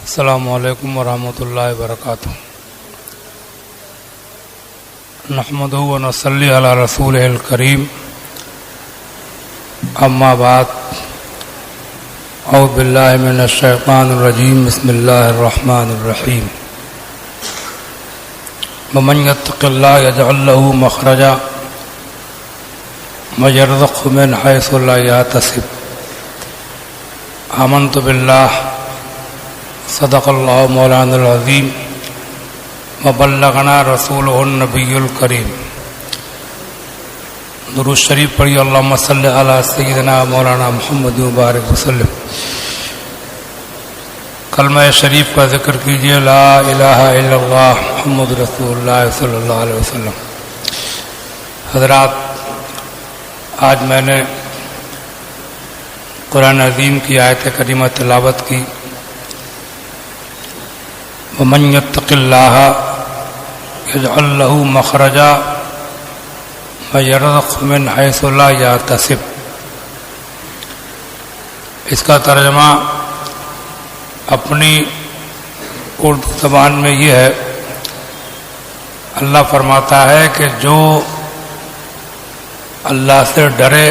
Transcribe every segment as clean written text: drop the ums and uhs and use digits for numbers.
السلام علیکم ورحمۃ اللہ وبرکاتہ۔ نحمدہ و نصلی علی رسولہ الکریم، اما بعد، اعوذ باللہ من الشیطان الرجیم، بسم اللہ الرحمن الرحیم۔ ومن یتق اللہ یجعل لہ مخرجا ویرزقہ من حیث لا یحتسب۔ آمنت باللہ، صدق اللہ مولانا العظیم، وبلغنا رسولہ النبی الکریم۔ درود شریف پڑھی، اللہم صلی علی سیدنا مولانا محمد مبارک وسلم۔ کلمہ شریف کا ذکر کیجیے، لا الہ الا اللہ محمد رسول اللہ صلی اللہ علیہ وسلم۔ حضرات، آج میں نے قرآن عظیم کی آیت کریمہ تلاوت کی، ومن یتق اللہ یجعل لہ مخرجا ویرزقہ من حیث لا یحتسب۔ اس کا ترجمہ اپنی اردو زبان میں یہ ہے، اللہ فرماتا ہے کہ جو اللہ سے ڈرے،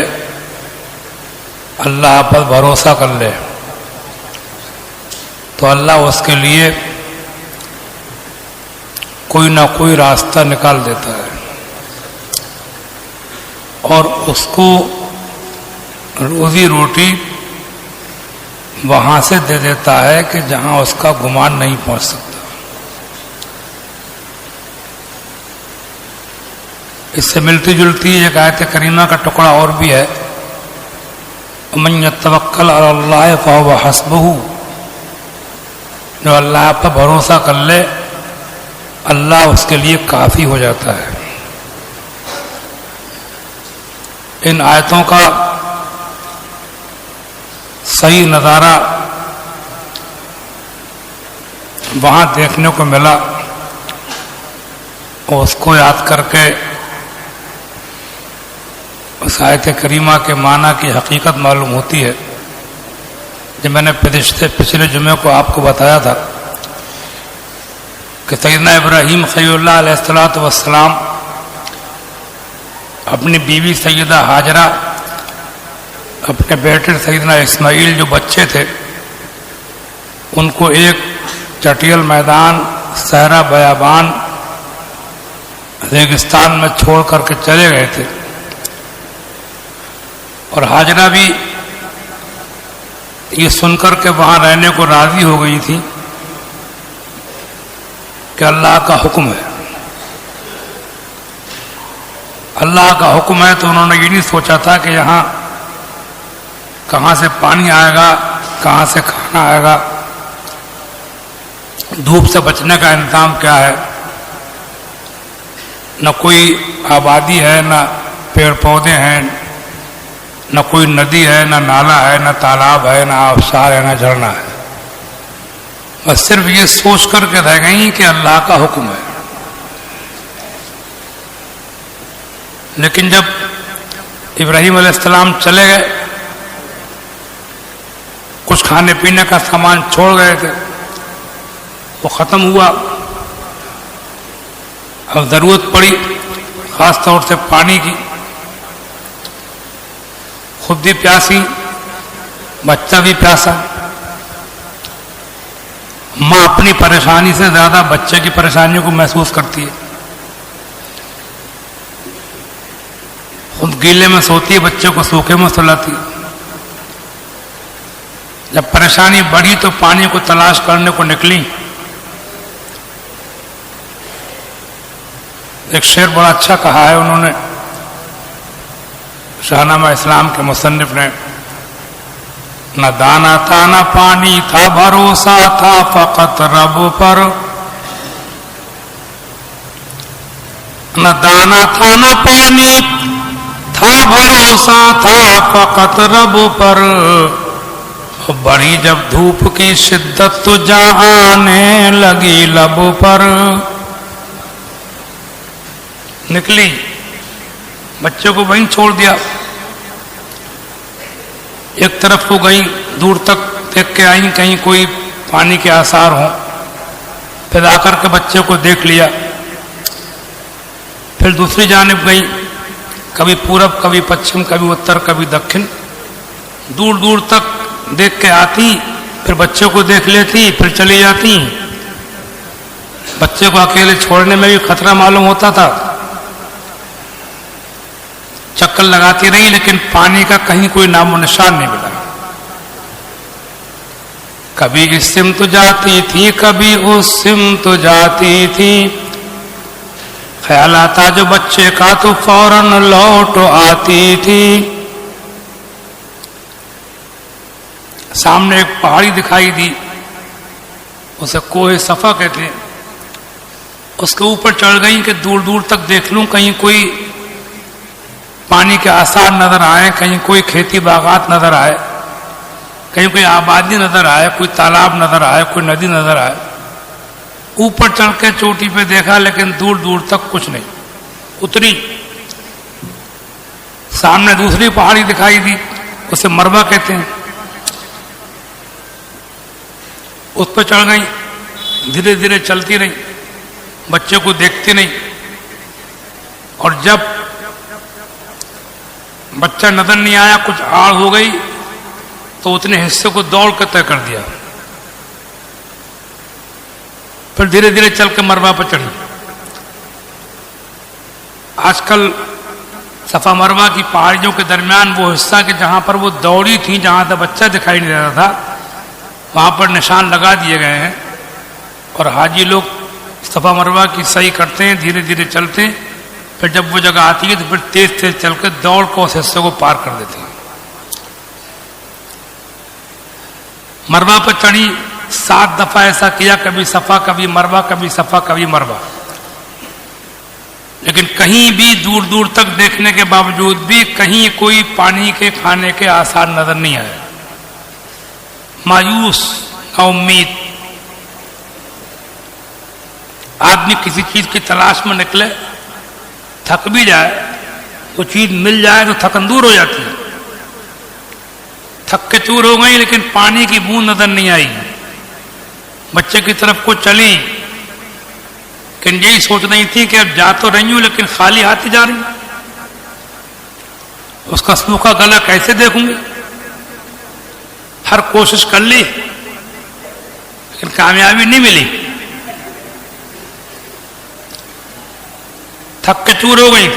اللہ پر بھروسہ کر لے، تو اللہ اس کے لیے کوئی نہ کوئی راستہ نکال دیتا ہے اور اس کو روزی روٹی وہاں سے دے دیتا ہے کہ جہاں اس کا گمان نہیں پہنچ سکتا۔ اس سے ملتی جلتی ایک آیت کریمہ کا ٹکڑا اور بھی ہے، وَمَن يَتَوَكَّلْ عَلَى اللَّهِ فَهُوَ حَسْبُهُ۔ جو اللہ پر بھروسہ کر لے، اللہ اس کے لیے کافی ہو جاتا ہے۔ ان آیتوں کا صحیح نظارہ وہاں دیکھنے کو ملا اور اس کو یاد کر کے اس آیت کریمہ کے معنی کی حقیقت معلوم ہوتی ہے۔ جب میں نے پچھلے جمعے کو آپ کو بتایا تھا کہ سیدنا ابراہیم خلیل اللہ علیہ السلام اپنی بیوی سیدہ ہاجرہ، اپنے بیٹے سیدنا اسماعیل جو بچے تھے، ان کو ایک چٹیل میدان، صحرا بیابان، ریگستان میں چھوڑ کر کے چلے گئے تھے، اور ہاجرہ بھی یہ سن کر کے وہاں رہنے کو راضی ہو گئی تھی کہ اللہ کا حکم ہے۔ اللہ کا حکم ہے تو انہوں نے یہ نہیں سوچا تھا کہ یہاں کہاں سے پانی آئے گا، کہاں سے کھانا آئے گا، دھوپ سے بچنے کا انتظام کیا ہے۔ نہ کوئی آبادی ہے، نہ پیڑ پودے ہیں، نہ کوئی ندی ہے، نہ نالا ہے، نہ تالاب ہے، نہ آبشار ہے، نہ جھرنا ہے۔ بس صرف یہ سوچ کر کے رہ گئی کہ اللہ کا حکم ہے۔ لیکن جب ابراہیم علیہ السلام چلے گئے، کچھ کھانے پینے کا سامان چھوڑ گئے تھے، وہ ختم ہوا۔ اب ضرورت پڑی خاص طور سے پانی کی، خود بھی پیاسی، بچہ بھی پیاسا۔ ماں اپنی پریشانی سے زیادہ بچے کی پریشانیوں کو محسوس کرتی ہے، خود گیلے میں سوتی ہے، بچے کو سوکھے میں سلاتی ہے۔ جب پریشانی بڑھی تو پانی کو تلاش کرنے کو نکلی۔ ایک شعر بڑا اچھا کہا ہے انہوں نے، شاہنامہ اسلام کے مصنف نے، نہ دانا تھا نہ پانی تھا، بھروسہ تھا فقط رب پر۔ نہ دانا تھا نہ پانی تھا، بھروسہ تھا فقط رب پر۔ بڑھی جب دھوپ کی شدت تو جاں آنے لگی لب پر۔ نکلی، بچے کو وہیں چھوڑ دیا، ایک طرف کو گئی، دور تک دیکھ کے آئیں کہیں کوئی پانی کے آثار ہوں. پھر آ کر کے بچے کو دیکھ لیا. پھر دوسری جانب گئی, کبھی پورب کبھی پچھم کبھی اتر کبھی دکن, دور دور تک دیکھ کے آتی, پھر بچے کو دیکھ لیتی, پھر چلی جاتی. بچے کو اکیلے چھوڑنے میں بھی خطرہ معلوم ہوتا تھا. چکر لگاتی رہی لیکن پانی کا کہیں کوئی نام و نشان نہیں ملا. کبھی اس سمت جاتی تھی کبھی اس سمت جاتی تھی, خیال آتا جو بچے کا تو فوراً لوٹ آتی تھی. سامنے ایک پہاڑی دکھائی دی, اسے کوہ صفا کہتے ہیں. اس کے اوپر چڑھ گئی کہ دور دور تک دیکھ لوں کہیں کوئی پانی کے آثار نظر آئے, کہیں کوئی کھیتی باغات نظر آئے, کہیں کوئی آبادی نظر آئے, کوئی تالاب نظر آئے, کوئی ندی نظر آئے. اوپر چڑھ کے چوٹی پہ دیکھا لیکن دور دور تک کچھ نہیں. اتری, سامنے دوسری پہاڑی دکھائی دی, اسے مربع کہتے ہیں. اس پہ چڑھ گئی, دھیرے دھیرے چلتی رہی, بچے کو دیکھتی نہیں. اور جب بچہ نظر نہیں آیا, کچھ آڑ ہو گئی, تو اتنے حصے کو دوڑ کے طے کر دیا. پھر دھیرے دھیرے چل کے مروا پہ چڑھی. آج کل صفا مروا کی پہاڑیوں کے درمیان وہ حصہ کہ جہاں پر وہ دوڑی تھی, جہاں سے بچہ دکھائی نہیں دیتا تھا, وہاں پر نشان لگا دیے گئے ہیں. اور حاجی لوگ صفا مروا کی صحیح کرتے ہیں, دھیرے دھیرے چلتے ہیں. پھر جب وہ جگہ آتی ہے تو پھر تیز تیز چل کے دوڑ کو اس حصے کو پار کر دیتے ہیں. مروا پر چڑھی, 7 دفعہ ایسا کیا, کبھی صفا کبھی مروا, کبھی صفا کبھی مروا. لیکن کہیں بھی دور دور تک دیکھنے کے باوجود بھی کہیں کوئی پانی کے کھانے کے آثار نظر نہیں آئے. مایوس, نا امید. آدمی کسی چیز کی تلاش میں نکلے, تھک بھی جائے, وہ چیز مل جائے تو تھکن دور ہو جاتی ہے. تھک کے چور ہو گئی لیکن پانی کی بوند نظر نہیں آئی. بچے کی طرف کو چلی, کہ یہی سوچ رہی تھی کہ اب جا تو رہی ہوں لیکن خالی ہاتھ ہی جا رہی ہوں. اس کا سوکھا گلا کیسے دیکھوں گی؟ ہر کوشش کر لی لیکن کامیابی نہیں ملی. تھک کے چور ہو گئی.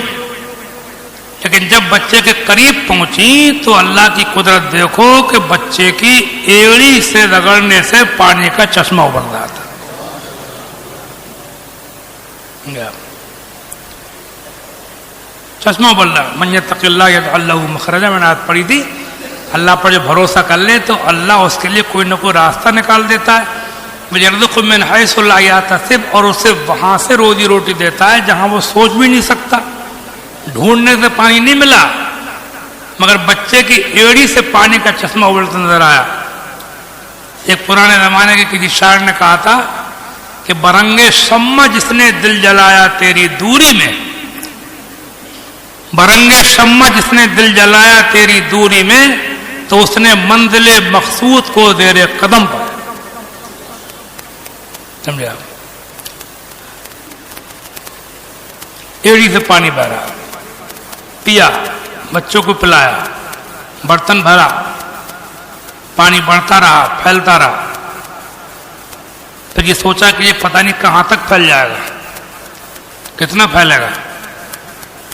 لیکن جب بچے کے قریب پہنچی تو اللہ کی قدرت دیکھو کہ بچے کی ایڑی سے رگڑنے سے پانی کا چشمہ ابل رہا تھا. چشمہ ابل رہا. من یتق اللہ یجعل لہ مخرجا, میں نے آیت پڑھی تھی. اللہ پر جو بھروسہ کر لے تو اللہ اس کے لیے کوئی نہ کوئی راستہ نکال دیتا ہے. وَيَرْزُقُ مِنْ حَيْثُ لَا يَحْتَسِبُ, اور اسے وہاں سے روزی روٹی دیتا ہے جہاں وہ سوچ بھی نہیں سکتا. ڈھونڈنے سے پانی نہیں ملا, مگر بچے کی ایڑی سے پانی کا چشمہ ابلتا نظر آیا. ایک پرانے زمانے کے کسی شاعر نے کہا تھا کہ برنگے شمع جس نے دل جلایا تیری دوری میں, برنگے شمع جس نے دل جلایا تیری دوری میں, تو اس نے منزل مقصود کو زیر قدم پر. سمجھے آپ؟ ایڑی سے پانی بہ رہا, پیا, بچوں کو پلایا, برتن بھرا, پانی بڑھتا رہا, پھیلتا رہا. پھر یہ سوچا کہ یہ پتہ نہیں کہاں تک پھیل جائے گا, کتنا پھیلے گا.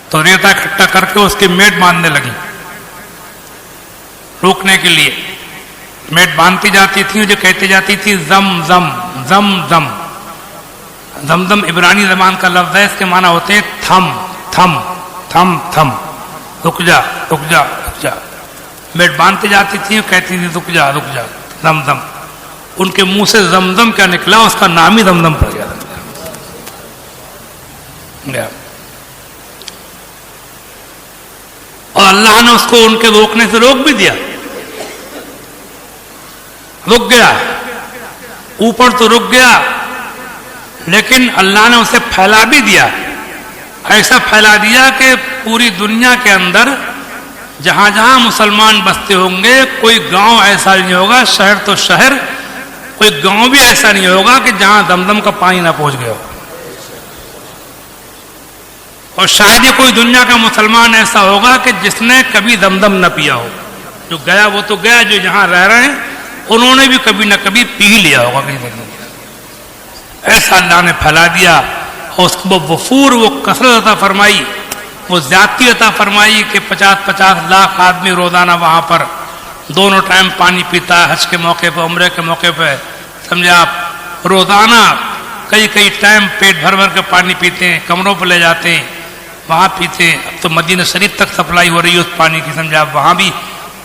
تو ریتا اکٹھا کر کے اس کی میٹ باندھنے لگی روکنے کے لیے. میٹ باندھتی جاتی تھی, جو کہتی جاتی تھی زم زم زم زم. زمزم عبرانی زبان کا لفظ ہے, اس کے معنی ہوتے ہیں تھم تھم تھم تھم, رک جا رک جا رک جا. میٹ باندھتی جاتی تھی, کہتی تھی رک جا رک جا, زمزم. ان کے منہ سے زمزم کیا نکلا, اس کا نام ہی زمزم پڑ گیا. اور اللہ نے اس کو ان کے روکنے سے روک بھی دیا. رک گیا, اوپر تو رک گیا, لیکن اللہ نے اسے پھیلا بھی دیا. ایسا پھیلا دیا کہ پوری دنیا کے اندر جہاں جہاں مسلمان بستے ہوں گے, کوئی گاؤں ایسا نہیں ہوگا, شہر تو شہر, کوئی گاؤں بھی ایسا نہیں ہوگا کہ جہاں دمدم کا پانی نہ پہنچ گیا ہو. اور شاید ہی کوئی دنیا کا مسلمان ایسا ہوگا کہ جس نے کبھی دمدم نہ پیا ہو. جو گیا وہ تو گیا، جو جہاں رہ رہے ہیں انہوں نے بھی کبھی نہ کبھی پی لیا ہوگا کہیں نہ کہیں. ایسا اللہ نے پھیلا دیا، اور اس کو وفور، وہ کثرت عطا فرمائی، وہ زیادتی عطا فرمائی کہ 50-50 لاکھ آدمی روزانہ وہاں پر دونوں ٹائم پانی پیتا ہے. حج کے موقع پہ، عمرے کے موقع پہ، سمجھے آپ، روزانہ کئی ٹائم پیٹ بھر بھر کے پانی پیتے ہیں، کمروں پہ لے جاتے ہیں، وہاں پیتے ہیں. اب تو مدینہ شریف تک سپلائی ہو رہی ہے اس پانی کی، سمجھے آپ. وہاں بھی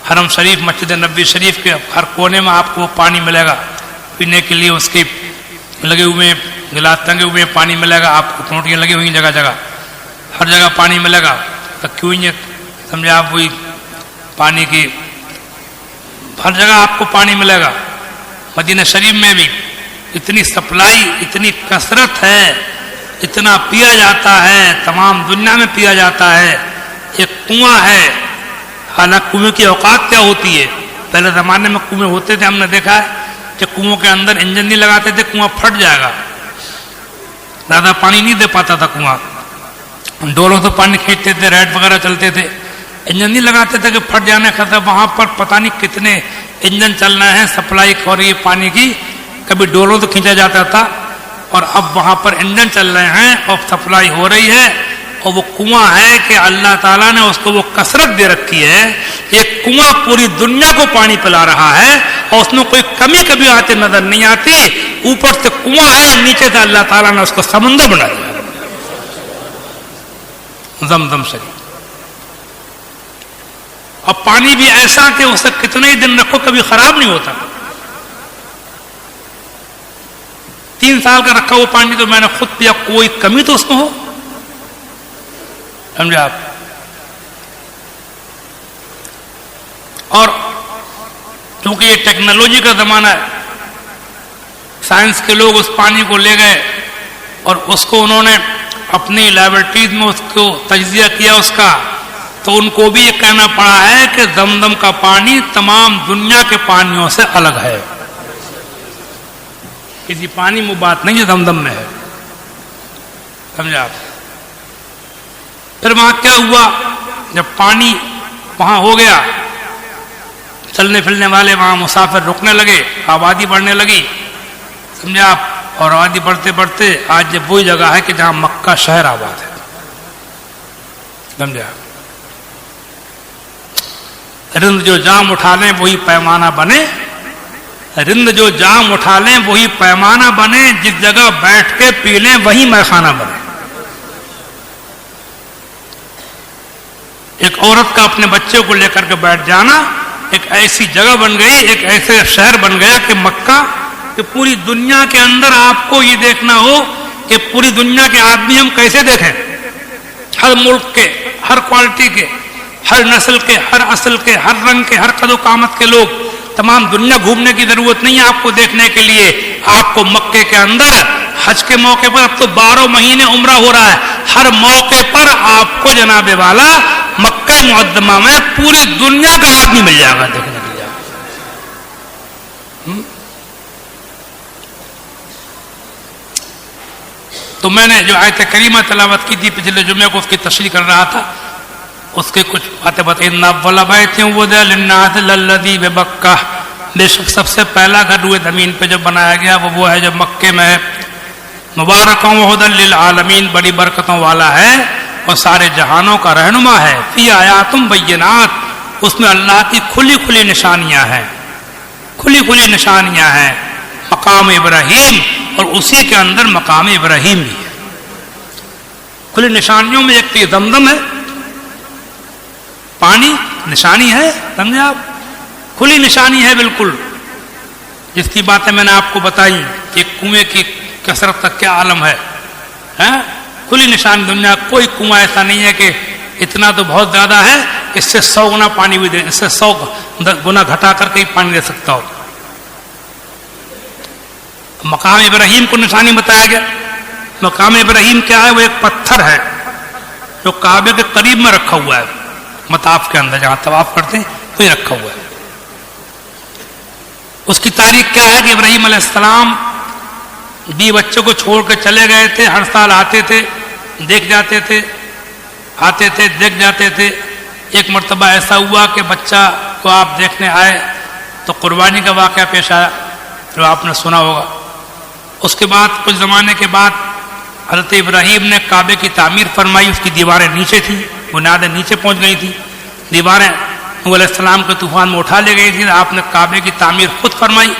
حرم شریف، مسجد نبوی شریف کے ہر کونے میں آپ کو پانی ملے گا پینے کے لیے. اس کے لگے ہوئے گلاس ٹنگے ہوئے پانی ملے گا آپ کو، ٹوٹیاں لگی ہوئی جگہ جگہ، ہر جگہ پانی ملے گا. تو کیوں نہیں سمجھے آپ، وہی پانی کی ہر جگہ آپ کو پانی ملے گا. مدینہ شریف میں بھی اتنی سپلائی، اتنی کثرت ہے، اتنا پیا جاتا ہے، تمام دنیا میں پیا جاتا ہے. ایک کنواں ہے، حالانکہ کنویں کی اوقات کیا ہوتی ہے. پہلے زمانے میں کنویں ہوتے تھے، ہم نے دیکھا ہے کہ کنووں کے اندر انجن نہیں لگاتے تھے، کنواں پھٹ جائے گا، زیادہ پانی نہیں دے پاتا تھا کنواں. ڈولوں سے پانی کھینچتے تھے، ریڈ وغیرہ چلتے تھے، انجن نہیں لگاتے تھے کہ پھٹ جانے خطرہ. وہاں پر پتہ نہیں کتنے انجن چل رہے ہیں، سپلائی ہو رہی ہے پانی کی. کبھی ڈولوں سے کھینچا جاتا تھا، اور اب وہاں پر انجن چل رہے ہیں اور سپلائی ہو رہی ہے. اور وہ کنواں ہے کہ اللہ تعالیٰ نے اس کو وہ کثرت دے رکھی ہے. یہ کنواں پوری دنیا کو پانی پلا رہا ہے، اور اس میں کوئی کمی کبھی آتے نظر نہیں آتی. اوپر سے کنواں ہے، نیچے سے اللہ تعالیٰ نے اس کو سمندر بنایا، زمزم شریف. اور پانی بھی ایسا کہ اسے کتنے ہی دن رکھو کبھی خراب نہیں ہوتا. 3 سال کا رکھا ہوا پانی تو میں نے خود پیا، کوئی کمی تو اس میں ہو، سمجھے آپ. اور چونکہ یہ ٹیکنالوجی کا زمانہ ہے، سائنس کے لوگ اس پانی کو لے گئے اور اس کو انہوں نے اپنی لیبارٹریز میں اس کو تجزیہ کیا اس کا. تو ان کو بھی یہ کہنا پڑا ہے کہ زمزم کا پانی تمام دنیا کے پانیوں سے الگ ہے. کسی پانی میں بات نہیں ہے، زمزم میں ہے، سمجھے آپ. پھر وہاں کیا ہوا، جب پانی وہاں ہو گیا، چلنے پھرنے والے وہاں مسافر رکنے لگے، آبادی بڑھنے لگی، سمجھے آپ. اور آبادی بڑھتے بڑھتے آج جب وہی جگہ ہے کہ جہاں مکہ شہر آباد ہے، سمجھے آپ. رند جو جام اٹھا لیں وہی پیمانہ بنے، رند جو جام اٹھا لیں وہی پیمانہ بنے، جس جگہ بیٹھ کے پی لیں وہی میخانہ بنے. ایک عورت کا اپنے بچے کو لے کر کے بیٹھ جانا ایک ایسی جگہ بن گئی، ایک ایسے شہر بن گیا کہ مکہ، کہ پوری دنیا کے اندر آپ کو یہ دیکھنا ہو کہ پوری دنیا کے آدمی ہم کیسے دیکھیں، ہر ملک کے، ہر کوالٹی کے، ہر نسل کے، ہر اصل کے، ہر رنگ کے، ہر قد و قامت کے لوگ. تمام دنیا گھومنے کی ضرورت نہیں ہے آپ کو دیکھنے کے لیے. آپ کو مکے کے اندر حج کے موقع پر، اب تو 12 مہینے عمرہ ہو رہا ہے، ہر موقع پر آپ کو جناب والا مکہ معظمہ میں پوری دنیا کا آدمی مل جائے گا دیکھنے کے لیے. تو میں نے جو آیت کریمہ تلاوت کی تھی پچھلے جمعے کو، اس کی تشریح کر رہا تھا، اس کے کچھ باتیں بتائیں. ان اول بیت وضع للناس للذی ببکہ، بے شک سب سے پہلا گھر روئے زمین پہ جو بنایا گیا وہ ہے جو مکے میں ہے. مبارکوں وہدی للعالمین، بڑی برکتوں والا ہے اور سارے جہانوں کا رہنما ہے. فی آیات بینات، اس میں اللہ کی کھلی کھلی نشانیاں ہیں، کھلی کھلی نشانیاں ہیں. مقام ابراہیم، اور اسی کے اندر مقام ابراہیم بھی ہے. کھلی نشانیوں میں ایک تو یہ زمزم ہے، پانی نشانی ہے، سمجھے آپ، کھلی نشانی ہے بالکل، جس کی باتیں میں نے آپ کو بتائی کہ کنویں کی کثرت کا کیا عالم ہے. کھلی نشانی، دنیا کوئی کنواں ایسا نہیں ہے کہ اتنا تو بہت زیادہ ہے، اس سے 100 گنا پانی بھی دے، اس سے 100 گنا گھٹا کر کے پانی دے سکتا ہو. مقام ابراہیم کو نشانی بتایا گیا. مقام ابراہیم کیا ہے؟ وہ ایک پتھر ہے جو کعبے کے قریب میں رکھا ہوا ہے، مطاف کے اندر جہاں طواف کرتے ہیں وہی رکھا ہوا ہے. اس کی تاریخ کیا ہے کہ ابراہیم علیہ السلام 20 بچوں کو چھوڑ کر چلے گئے تھے. ہر سال آتے تھے, دیکھ جاتے تھے, آتے تھے, دیکھ جاتے تھے. ایک مرتبہ ایسا ہوا کہ بچہ کو آپ دیکھنے آئے تو قربانی کا واقعہ پیش آیا جو آپ نے سنا ہوگا. اس کے بعد کچھ زمانے کے بعد حضرت ابراہیم نے کعبے کی تعمیر فرمائی. اس کی دیواریں نیچے تھیں, بنیادیں نیچے پہنچ گئی تھیں. دیواریں نوح علیہ السلام کے طوفان میں اٹھا لی گئی تھیں. آپ نے کعبے کی تعمیر خود فرمائی,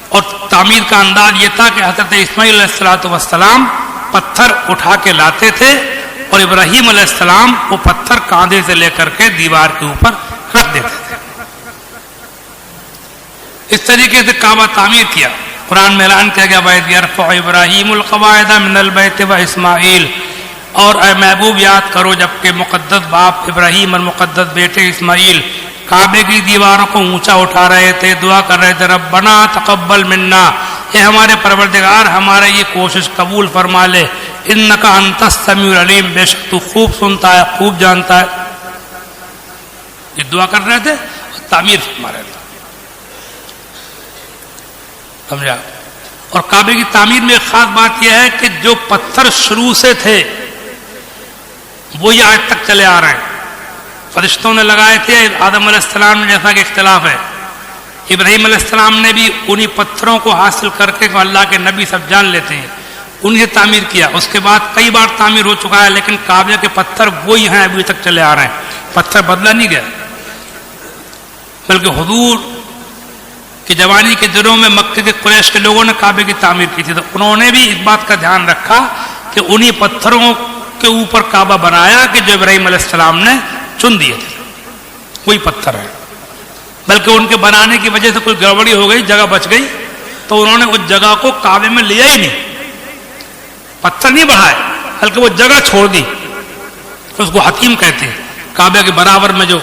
اور تعمیر کا انداز یہ تھا کہ حضرت اسماعیل علیہ السلام پتھر اٹھا کے لاتے تھے اور ابراہیم علیہ السلام وہ پتھر کاندھے سے لے کر کے دیوار کے اوپر رکھ دیتے تھے. اس طریقے سے کعبہ تعمیر کیا. قرآن میں اعلان کیا گیا وَإِذْ يَرْفَعُ إِبْرَاهِيمُ الْقَوَاعِدَ مِنَ الْبَيْتِ وَإِسْمَاعِيلُ, اور اے محبوب یاد کرو جب کہ مقدس باپ ابراہیم اور مقدس بیٹے اسماعیل کعبے کی دیواروں کو اونچا اٹھا رہے تھے, دعا کر رہے تھے ربنا تقبل منا, اے ہمارے پروردگار ہمارے یہ کوشش قبول فرما لے, انک انت السمیع العلیم, بے شک تو خوب سنتا ہے خوب جانتا ہے. یہ دعا کر رہے تھے اور تعمیر فرما رہے تھے, سمجھا. اور کعبے کی تعمیر میں ایک خاص بات یہ ہے کہ جو پتھر شروع سے تھے وہی آج تک چلے آ رہے ہیں. فرشتوں نے لگائے تھے آدم علیہ السلام نے, جیسا کہ اختلاف ہے. ابراہیم علیہ السلام نے بھی انہی پتھروں کو حاصل کر کے اللہ کے نبی سب جان لیتے ہیں انہیں تعمیر کیا. اس کے بعد کئی بار تعمیر ہو چکا ہے لیکن کعبے کے پتھر وہی ہیں, ابھی تک چلے آ رہے ہیں. پتھر بدلا نہیں گیا, بلکہ حضور کی جوانی کے دنوں میں مکے کے قریش کے لوگوں نے کعبے کی تعمیر کی تھی تو انہوں نے بھی اس بات کا دھیان رکھا کہ انہی پتھروں کے اوپر کعبہ بنایا کہ جو ابراہیم علیہ السلام نے چن دیے تھے, وہی پتھر ہے. بلکہ ان کے بنانے کی وجہ سے کوئی گڑبڑی ہو گئی, جگہ بچ گئی تو انہوں نے اس جگہ کو کعبے میں لیا ہی نہیں, پتھر نہیں بڑھائے بلکہ وہ جگہ چھوڑ دی. اس کو حتیم کہتے ہیں. کعبے کے برابر میں جو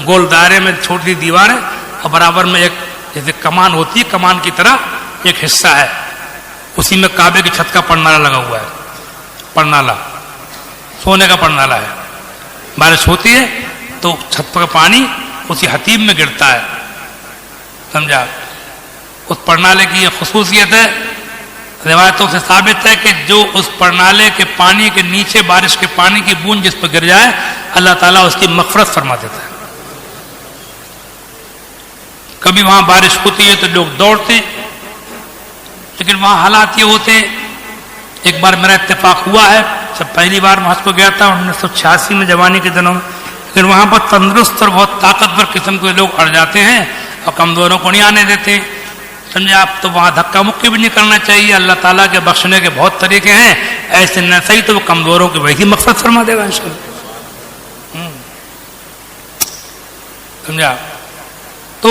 گول دائرے میں چھوٹی دیوار ہے اور برابر میں ایک جیسے کمان ہوتی ہے, کمان کی طرح ایک حصہ ہے, اسی میں کعبے کی چھت کا پرنالا لگا ہوا ہے. پرنالا سونے کا پرنالا ہے. بارش ہوتی ہے تو چھت پر پانی اسی حتیم میں گرتا ہے, سمجھا. اس پرنالے کی یہ خصوصیت ہے, روایتوں سے ثابت ہے کہ جو اس پرنالے کے پانی کے نیچے بارش کے پانی کی بوند جس پر گر جائے اللہ تعالیٰ اس کی مغفرت فرما دیتا ہے. کبھی وہاں بارش ہوتی ہے تو لوگ دوڑتے, لیکن وہاں حالات یہ ہوتے. ایک بار میرا اتفاق ہوا ہے, جب پہلی بار وہاں کو گیا تھا 1986 میں جوانی کے دنوں میں, لیکن وہاں پر تندرست اور بہت طاقتور قسم کے لوگ اڑ جاتے ہیں اور کمزوروں کو نہیں آنے دیتے, سمجھے آپ. تو وہاں دھکا مکی بھی نہیں کرنا چاہیے. اللہ تعالیٰ کے بخشنے کے بہت طریقے ہیں, ایسے نہ صحیح تو وہ کمزوروں کی ویسی مقصد فرما دے گا انشاءاللہ, سمجھا. تو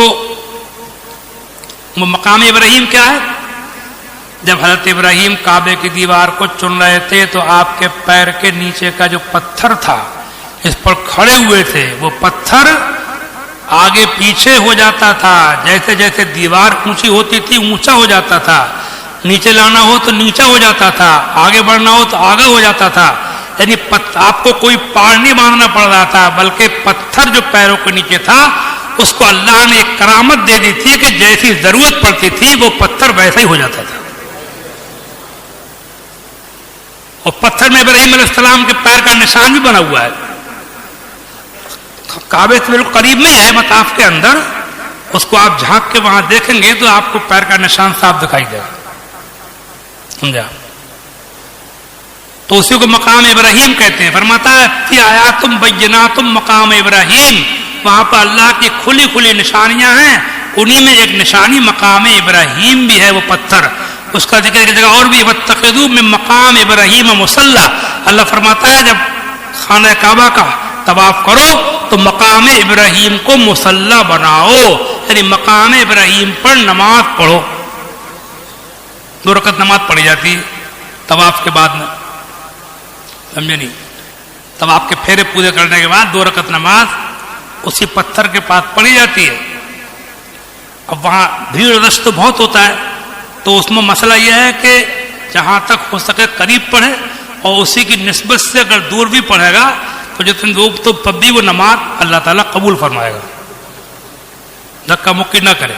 وہ مقام ابراہیم کیا ہے؟ جب حضرت ابراہیم کعبے کی دیوار کو چن رہے تھے تو آپ کے پیر کے نیچے کا جو پتھر تھا اس پر کھڑے ہوئے تھے, وہ پتھر آگے پیچھے ہو جاتا تھا. جیسے جیسے دیوار اونچی ہوتی تھی اونچا ہو جاتا تھا, نیچے لانا ہو تو نیچا ہو جاتا تھا, آگے بڑھنا ہو تو آگے ہو جاتا تھا. یعنی آپ کو کوئی پاڑ نہیں باندھنا پڑ رہا تھا, بلکہ پتھر جو پیروں کے نیچے تھا اس کو اللہ نے ایک کرامت دے دی تھی کہ جیسی ضرورت پڑتی تھی وہ پتھر ویسا ہی ہو جاتا تھا. اور پتھر میں ابراہیم علیہ السلام کے پیر کا نشان بھی بنا ہوا ہے. کعبے سے بالکل قریب میں ہے, مطاف کے اندر. اس کو آپ جھانک کے وہاں دیکھیں گے تو آپ کو پیر کا نشان صاف دکھائی دے گا, سمجھا. تو اسی کو مقام ابراہیم کہتے ہیں. فرماتا ہے فی آیاتم بیناتم مقام ابراہیم, وہاں پر اللہ کی کھلی کھلی نشانیاں ہیں, انہی میں ایک نشانی مقام ابراہیم بھی ہے, وہ پتھر. اس کا ذکر کی جگہ اور بھی واتخذوا من مقام ابراہیم مصلی. اللہ فرماتا ہے جب خانہ کعبہ کا طواف کرو تو مقام ابراہیم کو مصلی بناؤ, یعنی مقام ابراہیم پر نماز پڑھو. 2 رکعت نماز پڑھی جاتی ہے طواف کے بعد میں, سمجھے نہیں. طواف کے پھیرے پورے کرنے کے بعد 2 رکعت نماز اسی پتھر کے پاس پڑھی جاتی ہے. اب وہاں بھیڑ رش تو بہت ہوتا ہے, تو اس میں مسئلہ یہ ہے کہ جہاں تک ہو سکے قریب پڑھے, اور اسی کی نسبت سے اگر دور بھی پڑھے گا تو جتنے لوگ تو تب بھی وہ نماز اللہ تعالیٰ قبول فرمائے گا, دھکا مکی نہ کرے.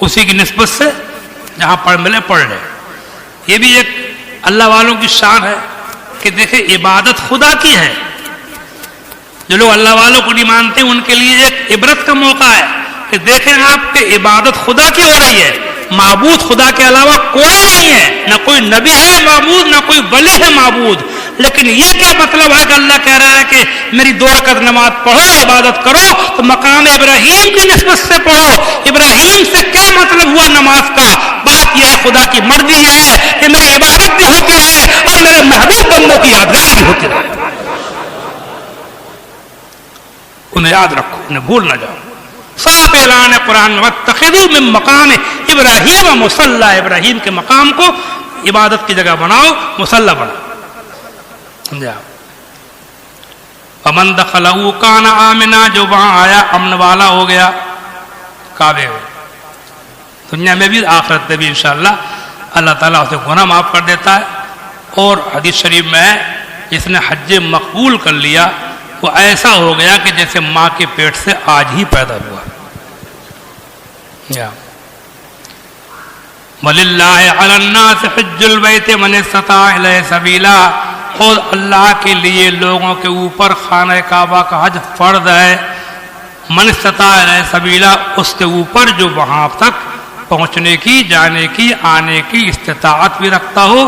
اسی کی نسبت سے جہاں پڑھ ملے پڑھ لے. یہ بھی ایک اللہ والوں کی شان ہے کہ دیکھیں عبادت خدا کی ہے. جو لوگ اللہ والوں کو نہیں مانتے ان کے لیے ایک عبرت کا موقع ہے کہ دیکھیں آپ کہ عبادت خدا کی ہو رہی ہے. معبود خدا کے علاوہ کوئی نہیں ہے, نہ کوئی نبی ہے معبود, نہ کوئی ولی ہے معبود. لیکن یہ کیا مطلب ہے کہ اللہ کہہ رہا ہے کہ میری 2 رکعت نماز پڑھو, عبادت کرو, تو مقام ابراہیم کی نسبت سے پڑھو. ابراہیم سے کیا مطلب ہوا نماز کا؟ بات یہ ہے خدا کی مرضی یہ ہے کہ میری عبادت بھی ہوتی رہے اور میرے محبوب بندوں کی یادگاری بھی ہوتی رہے. انہیں یاد رکھو, انہیں بھول نہ جاؤ. صاف اعلان ہے قرآن میں, واتخذوا من مقام ابراہیم مصلی, ابراہیم کے مقام کو عبادت کی جگہ بناؤ, مصلی بناؤ. سمجھا؟ فمن دخلہ کان آمنا, جو وہاں آیا امن والا ہو گیا کعبے میں. دنیا میں بھی آخرت میں بھی انشاءاللہ اللہ تعالیٰ اسے گناہ معاف کر دیتا ہے. اور حدیث شریف میں ہے جس نے حج مقبول کر لیا وہ ایسا ہو گیا کہ جیسے ماں کے پیٹ سے آج ہی پیدا ہوا. وَلِلَّهِ عَلَى النَّاسِ حِجُّ الْبَيْتِ مَنِ اسْتَطَاعَ إِلَيْهِ سَبِيلًا, اور اللہ کے لیے لوگوں کے اوپر خانہ کعبہ کا حج فرض ہے. من استطاع إِلَيْهِ سَبِيلًا, اس کے اوپر جو وہاں تک پہنچنے کی, جانے کی, آنے کی استطاعت بھی رکھتا ہو,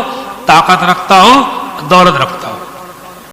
طاقت رکھتا ہو, دولت رکھتا ہو.